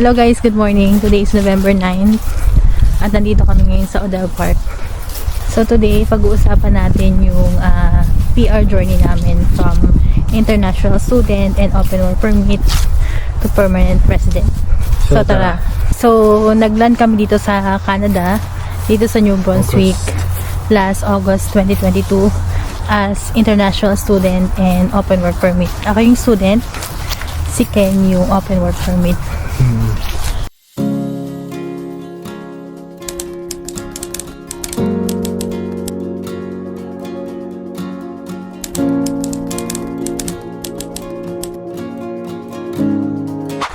Hello guys, good morning. Today is November 9 at nandito kami ngayon sa Odell Park. So today, pag-uusapan natin yung PR journey namin from international student and open work permit to permanent resident. So tara. So nagland kami dito sa Canada, dito sa New Brunswick last August 2022 as international student and open work permit. Ako yung student, si Ken yung open work permit.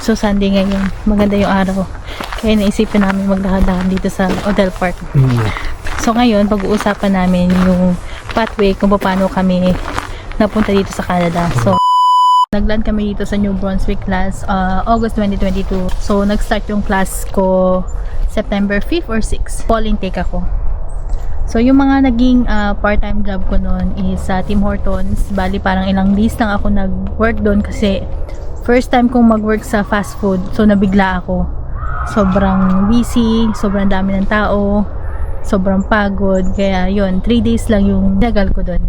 So Sunday ngayon, maganda yung araw. Kaya naisipin namin maglakad-lakad dito sa Odell Park. So ngayon, pag-uusapan namin yung pathway kung paano kami napunta dito sa Canada. So nagland kami dito sa New Brunswick last August 2022. So nag-start yung class ko September 5th or 6th. Fall intake ako. So yung mga naging part-time job ko noon is sa Tim Hortons. Bali parang ilang days lang ako nag-work doon kasi first time kong mag-work sa fast food. So nabigla ako. Sobrang busy, sobrang dami ng tao, sobrang pagod. Kaya yun, 3 days lang yung tagal ko doon.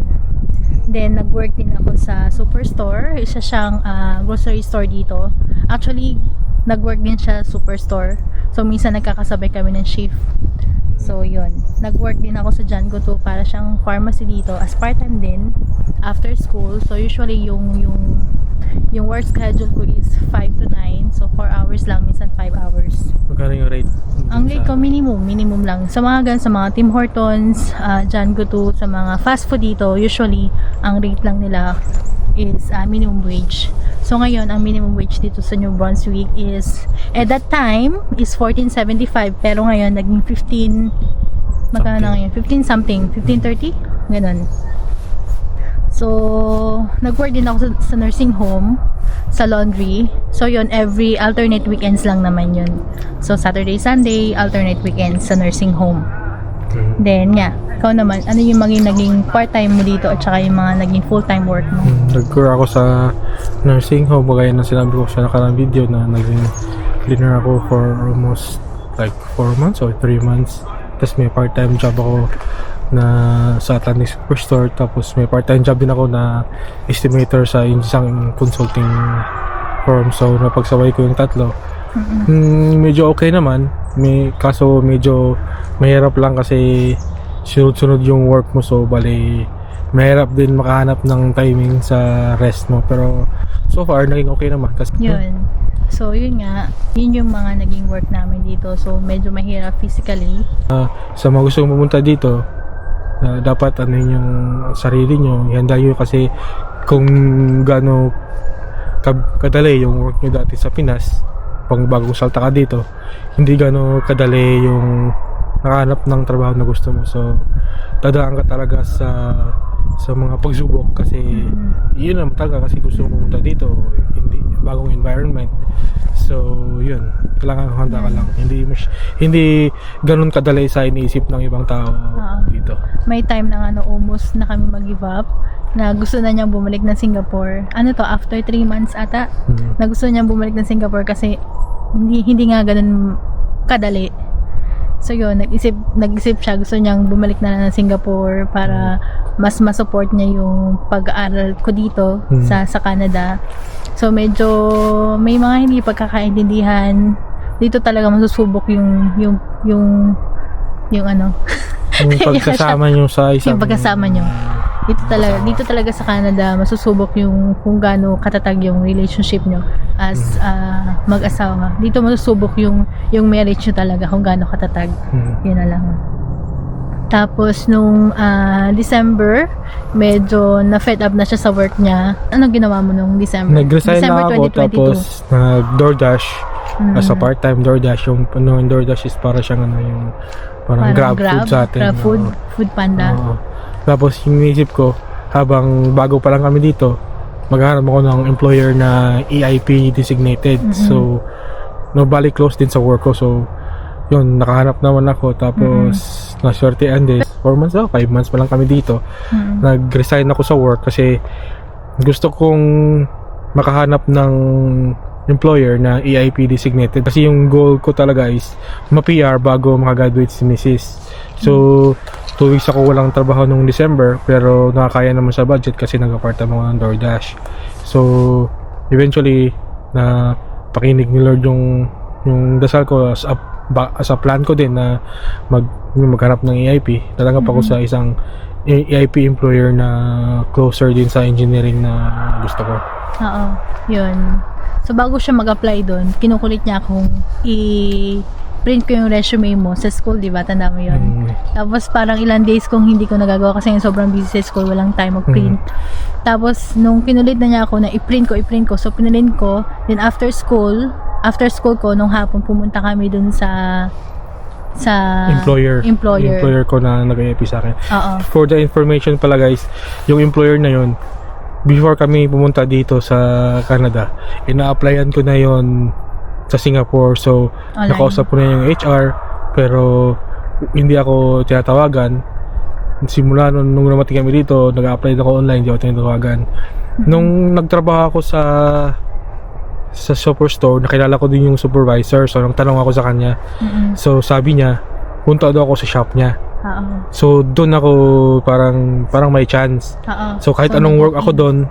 Then nag-work din ako sa Superstore. Isa siyang grocery store dito. Actually, nag-work din siya Superstore. So minsan nagkakasabay kami ng shift. So yun, nag-work din ako sa John Goto para siyang pharmacy dito as part-time din after school. So usually yung work schedule ko is 5 to 9. So 4 hours lang, minsan 5 hours. Magkano yung rate? Ang rate ko minimum lang. Sa mga sa mga Tim Hortons, John Goto, sa mga fast food dito, usually ang rate lang nila is minimum wage. So ngayon, ang minimum wage dito sa New Brunswick is, at that time, is $14.75. Pero ngayon, naging 15, magkano na ngayon? 15 something, 15.30? Ganon. So, nag-work din ako sa nursing home, sa laundry. So yun, every alternate weekends lang naman yun. So Saturday, Sunday, alternate weekends sa nursing home. Then ikaw naman, ano yung naging part-time mo dito at saka yung mga naging full-time work mo? Nag-cure ako sa nursing home. Bagay na sinabi ko sa nakarang video na naging cleaner ako for almost like 4 months or 3 months. Tapos may part-time job ako na sa Atlantic Superstore. Tapos may part-time job din ako na estimator sa isang consulting firm. So napagsaway ko yung tatlo. Medyo okay naman. Kaso medyo mahirap lang kasi sunod-sunod yung work mo. So bali mahirap din makahanap ng timing sa rest mo. Pero so far naging okay naman kasi yun. So yun nga, yun yung mga naging work namin dito. So medyo mahirap physically. Sa mga gusto pumunta dito, dapat ano yung sarili nyo, ihanda nyo kasi kung gaano kadali yung work nyo dati sa Pinas, pang bagong salta ka dito, hindi gaano kadali yung nakahanap ng trabaho na gusto mo. So dadaan ka talaga sa mga pagsubok kasi yun naman talaga kasi gusto mo pumunta dito, hindi bagong environment. So yun, kailangan handa ka lang. Hindi ganun kadali sa iniisip ng ibang tao dito. May time na almost na kami mag-give up, na gusto na niyang bumalik ng Singapore. Ano to, after 3 months ata, na gusto niyang bumalik ng Singapore kasi hindi nga ganun kadali. So yun, nag-isip siya, gusto niyang bumalik na ng Singapore para mas ma-support niya yung pag-aaral ko dito sa Canada. So medyo may mga hindi pagkakaintindihan. Dito talaga masusubok yung ano. Yung pagkasama nyo sa isang yung pagkasama nyo. Dito talaga sa Canada masusubok yung kung gaano katatag yung relationship nyo as mag-asawa. Dito masusubok yung marriage nyo talaga kung gaano katatag. Yun na lang. Tapos nung December, medyo na-fed up na siya sa work niya. Anong ginawa mo nung December? Nag-resign na ako 2022. tapos nag-DoorDash as a part-time DoorDash. Yung DoorDash is para siyang yung parang Grab food sa atin. Grab food panda. Tapos yung inisip ko, habang bago pa lang kami dito, maghanap ako ng employer na EIP designated. So, bali close din sa work ko. So, yun, nakahanap naman ako. Tapos, naswertean din. 4 months 5 months pa lang kami dito. Nag-resign ako sa work kasi gusto kong makahanap ng employer na EIP designated. Kasi yung goal ko talaga is ma-PR bago makagraduate si Mrs. So, 2 weeks ako walang trabaho nung December, pero nakakaya naman sa budget kasi nag-part-time ako ng DoorDash. So, eventually, na pakinig ni Lord yung dasal ko as a plan ko din na maghanap ng EIP. Natanggap ako sa isang EIP employer na closer din sa engineering na gusto ko. Oo, yun. So, bago siya mag-apply doon, kinukulit niya akong i-print ko yung resume mo sa school, di ba? Tanda mo yun. Tapos, parang ilang days kong hindi ko nagagawa kasi sobrang busy sa school, walang time mag-print. Tapos, nung kinulit na niya ako na i-print ko. So, pinulin ko. Then, after school ko, nung hapon, pumunta kami doon sa employer ko na nag-EIP sa akin. Oo. For the information pala guys, yung employer na yun, before kami pumunta dito sa Canada, ina-applyan ko na yon sa Singapore. So, Online. nakausap ko na yung HR, pero hindi ako tinatawagan. Simula nung namating kami dito, nag-apply ako online, hindi ako tinatawagan. Nung nagtrabaho ako sa superstore, nakilala ko din yung supervisor. So, nang tanong ako sa kanya. So, sabi niya, punta daw ako sa shop niya. So, doon ako parang may chance. So, kahit anong work ako doon,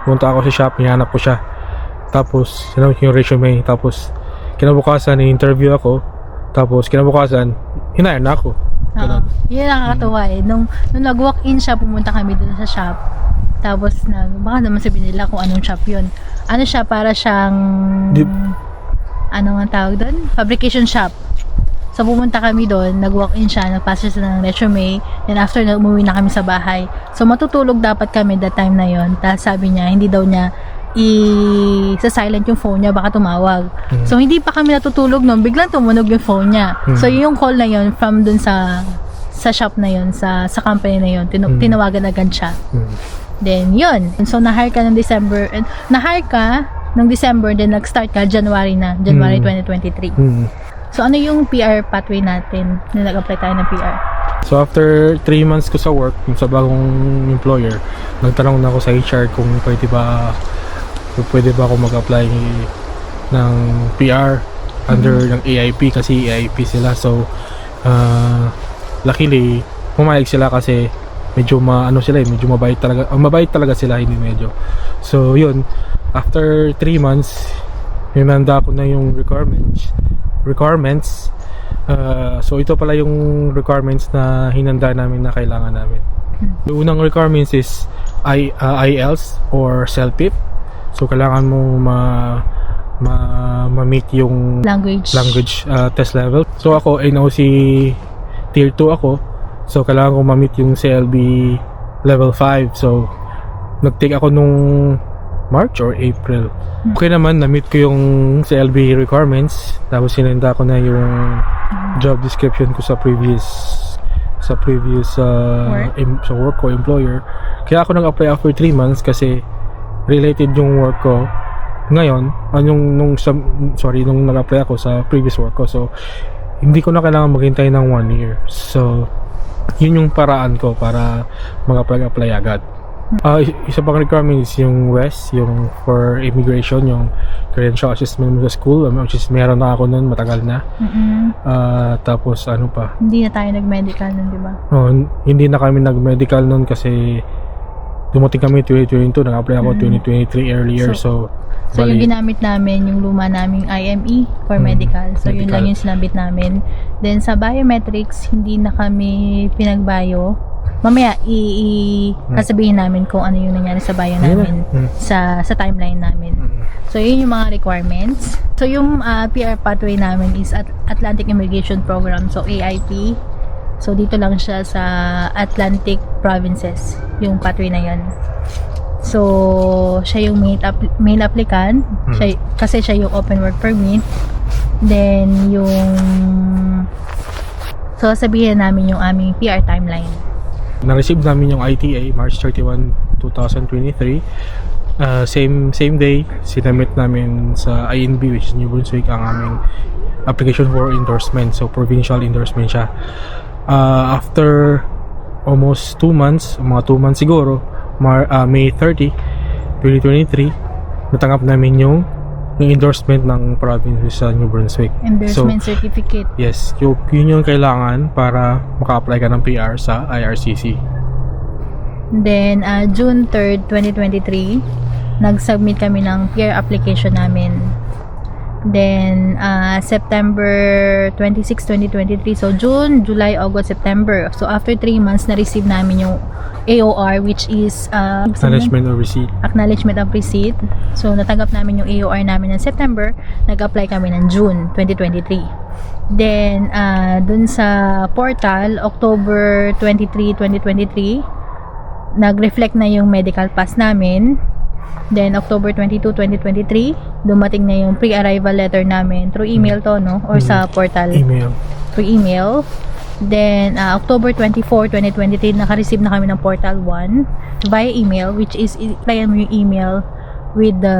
punta ako sa shop, hinahanap ko siya. Tapos, sinamit yung resume. Tapos, kinabukasan, interview ako. Tapos, kinabukasan, hinayar na ako. Yun nakakatuwa eh. Nung nag-walk-in siya, pumunta kami doon sa shop. Tapos, baka naman sabihin nila kung anong shop yun. Ano siya, para siyang ano nga tawag doon? Fabrication shop. So, pumunta kami doon, nag-walk-in siya, nagpasa siya ng resume, then after na umuwi na kami sa bahay. So, matutulog dapat kami that time na yon. Tapos sabi niya, hindi daw niya i-silent yung phone niya, baka tumawag. So, hindi pa kami natutulog noon, biglang tumunog yung phone niya. So, yung call na yon from doon sa shop na yon, sa company na yon, tinawagan agad siya. Then, yun. So, na-hire ka ng December, then nag-start ka January 2023. So, ano yung PR pathway natin na nag-apply tayo ng PR? So, after 3 months ko sa work, yung sa bagong employer, nagtanong na ako sa HR kung pwede ba ako mag-apply ng PR under ng EIP kasi EIP sila. So, luckily, pumayag sila kasi medyo medyo mabait talaga sila, hindi medyo. So, yun, after 3 months, hinanda ko na yung requirements. So ito pala yung requirements na hinanda namin na kailangan namin. Yung unang requirements is IELTS or CELPIP. So kailangan mo ma-meet yung language test level. So ako NOC tier 2 ako. So kailangan ko ma-meet yung CLB level 5. So nag-take ako nung March or April. Okay naman, na-meet ko yung CLB requirements. Tapos sinenda ko na yung job description ko sa previous work ko, employer. Kaya ako nag-apply after 3 months kasi related yung work ko ngayon, nung nag-apply ako sa previous work ko. So, hindi ko na kailangan maghintay ng 1 year. So, yun yung paraan ko para mag-apply agad. Isa pang requirement is yung WES, yung for immigration, yung credential assessment mo sa school, which is meron na ako nun, matagal na. Tapos ano pa? Hindi na tayo nag-medical nun, di ba? Hindi na kami nag-medical nun kasi dumating kami 2022, nag-apply ako 2023 earlier. So yung ginamit namin, yung luma naming IME for medical. So yun lang yung sinabit namin. Then sa biometrics, hindi na kami pinagbayo. Mamaya sasabihin namin kung ano yung nangyari sa bio namin, sa timeline namin. So yun yung mga requirements. So yung PR pathway namin is Atlantic Immigration Program, so AIP. So dito lang siya sa Atlantic Provinces, yung pathway na yun. So siya yung main applicant, kasi siya yung open work permit. Then so sabihin namin yung aming PR timeline. Na-receive namin yung ITA March 31, 2023. Same day, sinamit namin sa INB, which is New Brunswick, ang aming application for endorsement. So, provincial endorsement siya. After almost 2 months, mga 2 months siguro, May 30, 2023, natanggap namin yung endorsement ng province sa New Brunswick. Endorsement certificate. Yes, yun yung kailangan para maka-apply ka ng PR sa IRCC. Then, June 3rd, 2023, nag-submit kami ng PR application namin. Then, September 26, 2023. So, June, July, August, September. So, after 3 months, na-receive namin yung AOR, which is Acknowledgement of receipt. Acknowledgement of receipt. So, natanggap namin yung AOR namin ng September. Nag-apply kami ng June 2023. Then, dun sa portal, October 23, 2023, nag-reflect na yung medical pass namin. Then, October 22, 2023, dumating na yung pre-arrival letter namin through email to, no? Or sa portal. Email. Through email. Then, October 24, 2023, naka-receive na kami ng Portal 1 via email, which is, i-applyan mo yung email with the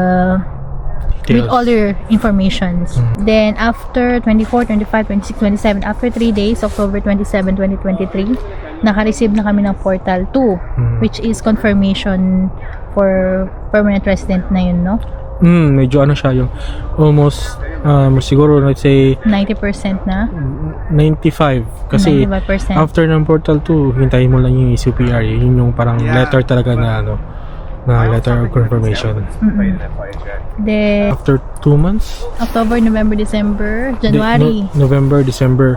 with all your informations. Then, after 24, 25, 26, 27, after 3 days, October 27, 2023, naka-receive na kami ng Portal 2, which is confirmation for permanent resident na yun, no? Medyo ano siya, yung almost, siguro, let's say, 90% na? 95. Kasi, 95%. after ng Portal 2, hintayin mo lang yung CPR. Yun yung parang letter talaga na, ano, na letter of confirmation. Then, After 2 months? October, November, December, January. November, December.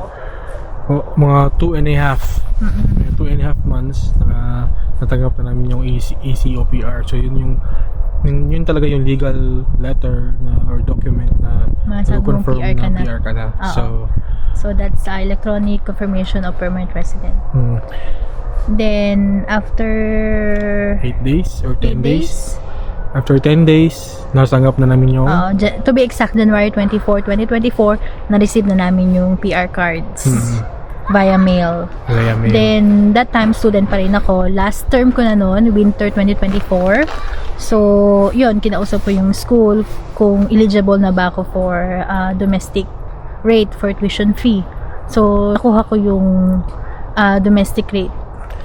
Mga 2.5. 2.5 months na natanggap na namin yung ECOPR. So, yun talaga yung legal letter na, or document na Masabi mong confirm PR ka na na. PR ka na. Oo. So, that's electronic confirmation of permanent resident. Then, after 8 days or 10 8 days. After 10 days, natanggap na namin yung to be exact, January 24, 2024, na-receive na namin yung PR cards via mail. Via mail. Then, that time, student pa rin ako. Last term ko na noon, winter 2024. So, yun, kinausap ko yung school kung eligible na ba ako for domestic rate for tuition fee. So, nakuha ko yung domestic rate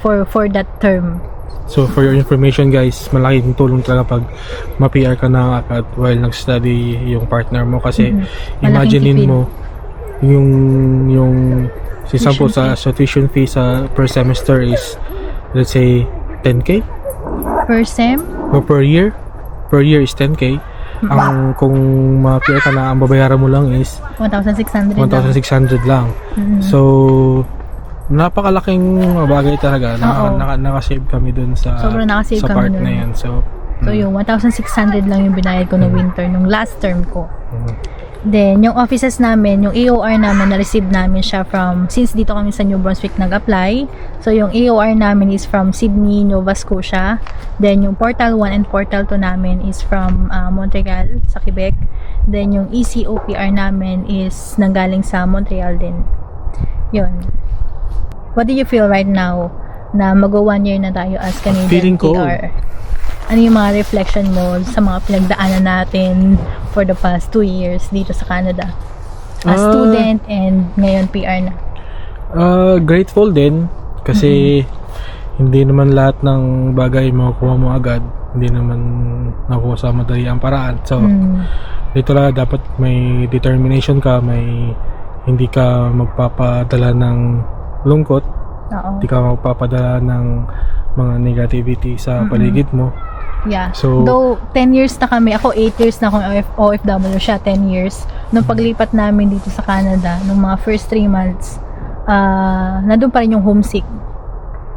for that term. So, for your information guys, malaking tulong talaga pag ma-PR ka na agad while nag-study yung partner mo. Kasi, imaginein mo, yung for example, sa tuition fee sa per semester is, let's say, 10K? Per sem? O per year? Per year is 10K. Ang kung ma-PR ka na, ang babayaran mo lang is 1,600 1,600 lang. So, napakalaking bagay talaga. Nakasave kami dun sa, sobrang nakasave sa kami part dun. na yan. So yung 1,600 lang yung binayad ko ng winter nung last term ko. Then, yung offices namin, yung AOR namin, na-receive namin siya from, since dito kami sa New Brunswick nag-apply. So, yung AOR namin is from Sydney, Nova Scotia. Then, yung Portal 1 and Portal 2 namin is from Montreal, sa Quebec. Then, yung ECOPR namin is nanggaling sa Montreal din. Yun. What do you feel right now na mag-1 year na tayo as Canadian Feeling cold. PR? Ano yung mga reflection mo sa mga pinagdaanan natin for the past 2 years dito sa Canada? As student and ngayon PR na. Grateful din kasi hindi naman lahat ng bagay makukuha mo agad. Hindi naman nakuha sa madali ang paraan. So, dito lang dapat may determination ka, may hindi ka magpapadala ng lungkot, hindi ka magpapadala ng mga negativity sa paligid mo. Yeah. So, though 10 years na kami, ako 8 years na akong OFW, siya 10 years. Nung paglipat namin dito sa Canada, nung mga first 3 months, nandun pa rin yung homesick.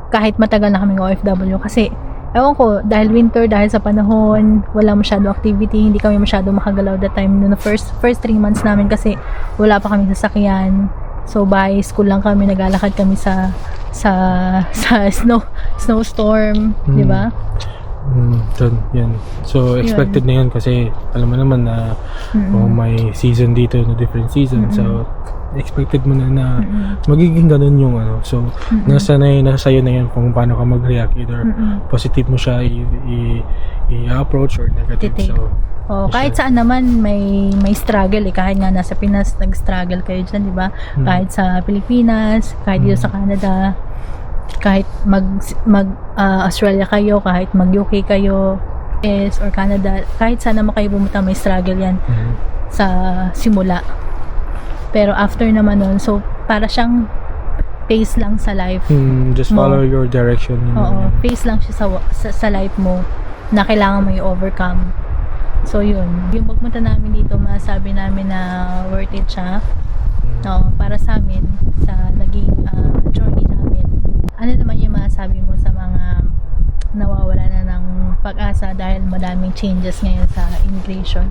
Kahit matagal na kaming OFW. Kasi, ewan ko, dahil winter, dahil sa panahon, wala masyado activity, hindi kami masyado makagalaw that time. Nung first 3 months namin kasi wala pa kami sasakyan. So, by school lang kami, naglalakad kami sa snowstorm, di ba? Yan. So, expected na yun kasi alam mo naman na may season dito na different season. So, expected mo na magiging ganun yung ano. So, nasa sa'yo na yan kung paano ka mag-react. Either positive mo siya i-approach or negative. So, kahit saan naman may struggle eh. Kahit nga nasa Pinas, nag-struggle kayo dyan, di ba? Kahit sa Pilipinas, kahit dito sa Canada, kahit mag Australia kayo, kahit mag UK kayo, US or Canada, kahit saan naman kayo pumunta, may struggle yan sa simula. Pero after naman nun, so para siyang pace lang sa life. Just follow your direction. Oo, pace lang siya sa life mo na kailangan mo i-overcome. So yun, yung pagpunta namin dito, masabi namin na worth it siya. No, para sa amin, sa naging journey namin. Ano naman yung masasabi mo sa mga nawawala na ng pag-asa dahil madaming changes ngayon sa immigration?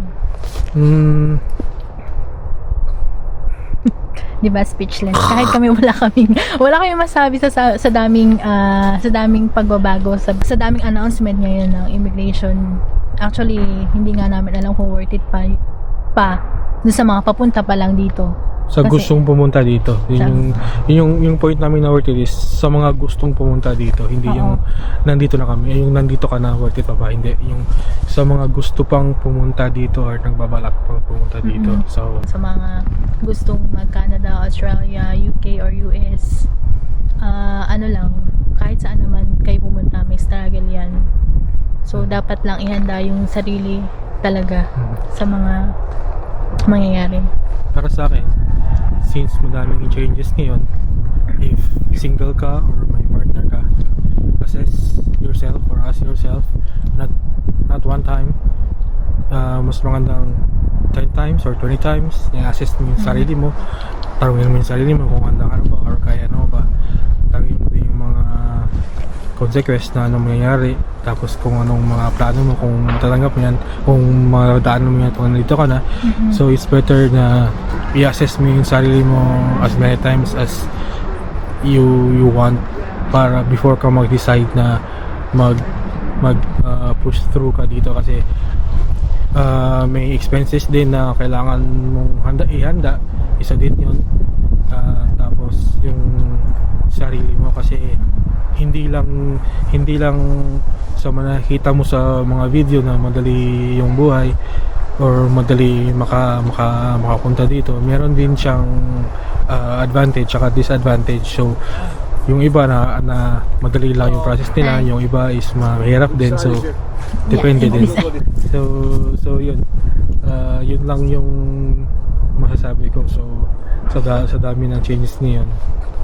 Di ba, speechless? Kahit kami wala kaming masabi sa daming pagbabago, sa daming announcement ngayon ng immigration. Actually, hindi nga namin alam kung worth it pa dun sa mga papunta pa lang dito. Sa gustong pumunta dito. Yung point namin na worth it is sa mga gustong pumunta dito. Hindi yung nandito na kami. Yung nandito ka na worth it pa ba? Hindi. Yung sa mga gusto pang pumunta dito or nagbabalak pang pumunta dito. So, sa mga gustong mag-Canada, Australia, UK or US, ano lang, kahit saan naman kayo pumunta, may struggle yan. So, dapat lang ihanda yung sarili talaga sa mga mangyayari. Para sa akin, since madaming changes ngayon, if single ka or may partner ka, assess yourself or ask yourself, not one time, mas magandang 10 times or 20 times, i-assess mo yung sarili mo, tarungin mo yung sarili mo kung handa ka na ba or kaya na ba, tarungin mo din yung mga consequences na anong mangyayari, tapos kung anong mga plano mo, kung matatanggap mo yan, kung madaan mo yan kung nandito ka na. So it's better na i-assess mo yung sarili mo as many times as you want para before ka mag-decide na push through ka dito, kasi may expenses din na kailangan mong ihanda, isa din yun. Tapos yung sarili mo, kasi hindi lang sa nakikita mo sa mga video na madali yung buhay or madali makapunta dito. Meron din siyang advantage at disadvantage. So yung iba na madali lang yung process nila, yung iba is mahirap din, so depende din. So yun, yun lang yung masasabi ko. So sa dami ng changes ngayon,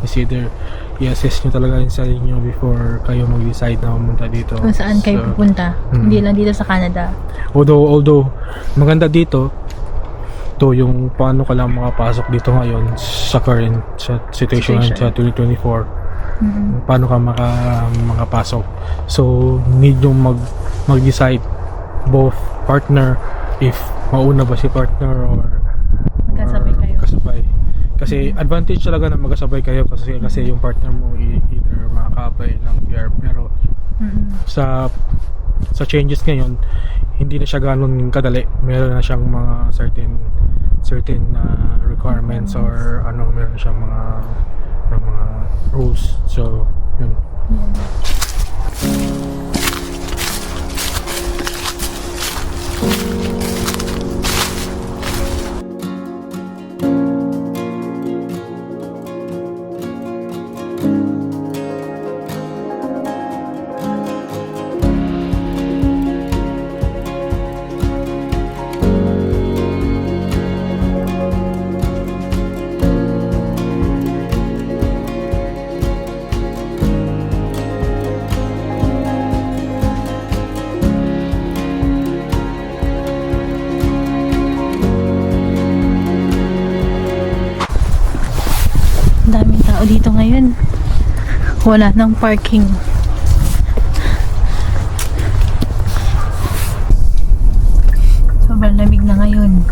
is either i-assess nyo talaga yung sarili nyo before kayo mag-decide na pumunta dito. Kung saan kayo pupunta, hindi lang dito sa Canada. Although maganda dito to yung paano ka lang makapasok dito ngayon sa current situation sa 2024. Paano ka makapasok. So need yung mag-decide both partner, if mauna ba si partner or Magkasabay kayo. Kasabay. Kasi advantage talaga na magkasabay kayo, kasi yung partner mo either makaka-apply ng PR, pero sa changes ngayon hindi na siya ganun kadali. Meron na siyang mga certain requirements or meron na siyang mga rules. So yun. Daming tao dito ngayon. Wala nang parking. Sobrang lamig na ngayon.